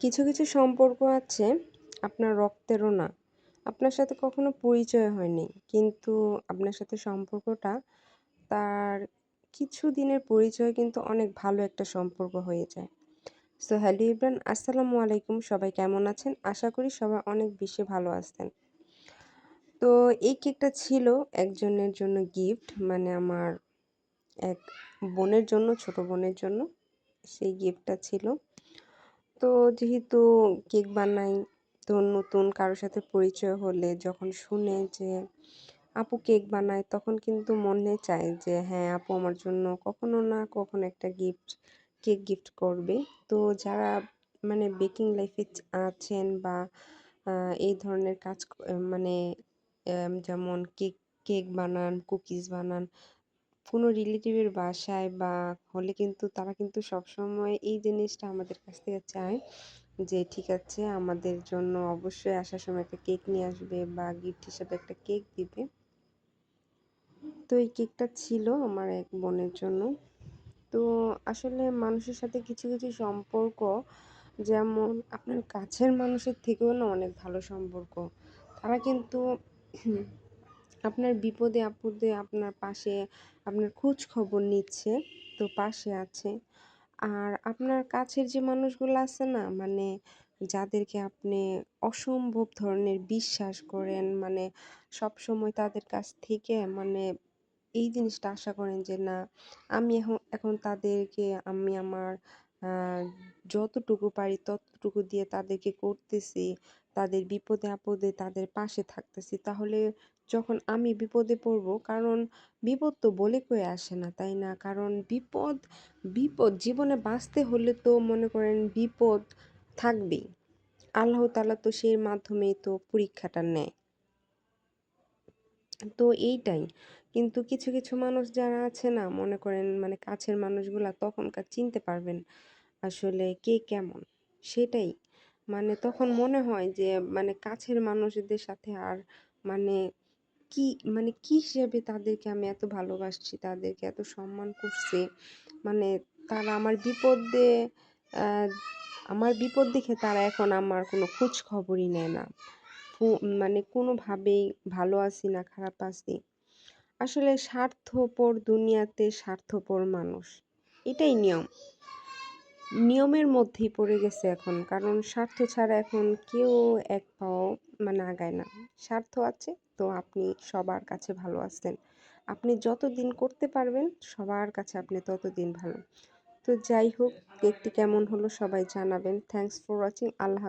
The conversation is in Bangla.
কিছু কিছু সম্পর্ক আছে আপনার রক্তেরও না। আপনার সাথে কখনো পরিচয় হয়নি। কিন্তু আপনার সাথে সম্পর্কটা তার কিছু দিনের পরিচয় কিন্তু অনেক ভালো একটা সম্পর্ক হয়ে যায়। সো হ্যালো ইভরিওয়ান, আসসালামু আলাইকুম। সবাই কেমন আছেন? আশা করি সবাই অনেক বেশি ভালো আছেন। তো এই কেকটা ছিল একজনের জন্য গিফট, মানে আমার এক বোনের জন্য, ছোট বোনের জন্য সেই গিফটটা ছিল। তো যেহেতু কেক বানাই, তো নতুন কারো সাথে পরিচয় হলে যখন শুনে যে আপু কেক বানায়, তখন কিন্তু মনে চায় যে হ্যাঁ, আপু আমার জন্য কখনো না কখনো একটা কেক গিফট করবে। তো যারা মানে বেকিং লাইফে আছেন বা এই ধরনের কাজ মানে যেমন কেক কেক বানান, কুকিজ বানান, কোনো রিলেটিভের বাসায় বা হলে কিন্তু তারা কিন্তু সবসময় এই জিনিসটা আমাদের কাছ থেকে চায় যে ঠিক আছে, আমাদের জন্য অবশ্যই আসার সময় একটা কেক নিয়ে আসবে বা গিফট হিসেবে একটা কেক দিবে। তো এই কেকটা ছিল আমার এক বোনের জন্য। তো আসলে মানুষের সাথে কিছু কিছু সম্পর্ক, যেমন আপনার কাছের মানুষের থেকেও না অনেক ভালো সম্পর্ক। তারা কিন্তু আপনার বিপদে আপদে আপনার পাশে, আপনার খোঁজ খবর নিচ্ছে, তো পাশে আছে। আর আপনার কাছের যে মানুষগুলো আছে না, মানে যাদেরকে আপনি অসম্ভব ধরনের বিশ্বাস করেন, মানে সব সময় তাদের কাছ থেকে মানে এই জিনিসটা আশা করেন যে না, আমি এখন এখন তাদেরকে আমি আমার আহ, যতটুকু পারি ততটুকু দিয়ে তাদেরকে করতেছি, তাদের বিপদে আপদে তাদের পাশে থাকতেছি। তাহলে যখন আমি বিপদে পড়বো, কারণ বিপদ তো বলে কয়ে আসে না, তাই না? কারণ বিপদ বিপদ জীবনে বাঁচতে হলে তো মনে করেন বিপদ থাকবেই। আল্লাহ তাআলা তো সেই মাধ্যমেই তো পরীক্ষাটা নেয়। তো এইটাই। কিন্তু কিছু কিছু মানুষ যারা আছে না, মনে করেন মানে কাছের মানুষগুলা তখনকার চিনতে পারবেন আসলে কে কেমন, সেটাই। মানে তখন মনে হয় যে মানে কাছের মানুষদের সাথে আর মানে কি, মানে কি হিসেবে তাদেরকে আমি এত ভালোবাসছি, তাদেরকে এত সম্মান করছি। মানে তারা আহ, আমার বিপদ দেখে তারা এখন আমার কোনো খোঁজ খবরই নেয় না। মানে কোনোভাবেই ভালো আছি না খারাপ আছি। আসলে স্বার্থপর দুনিয়াতে স্বার্থপর মানুষ, এটাই নিয়ম। নিয়মের মধ্যেই পড়ে গেছে এখন, কারণ স্বার্থ ছাড়া এখন কেউ এক পাও মানে আগায় না। স্বার্থ আছে তো আপনি সবার কাছে ভালো আছেন, আপনি যতদিন করতে পারবেন সবার কাছে আপনি ততদিন ভালো। তো যাই হোক, কেকটি কেমন হলো সবাই জানাবেন। Thanks for watching. আল্লাহ হাফেজ।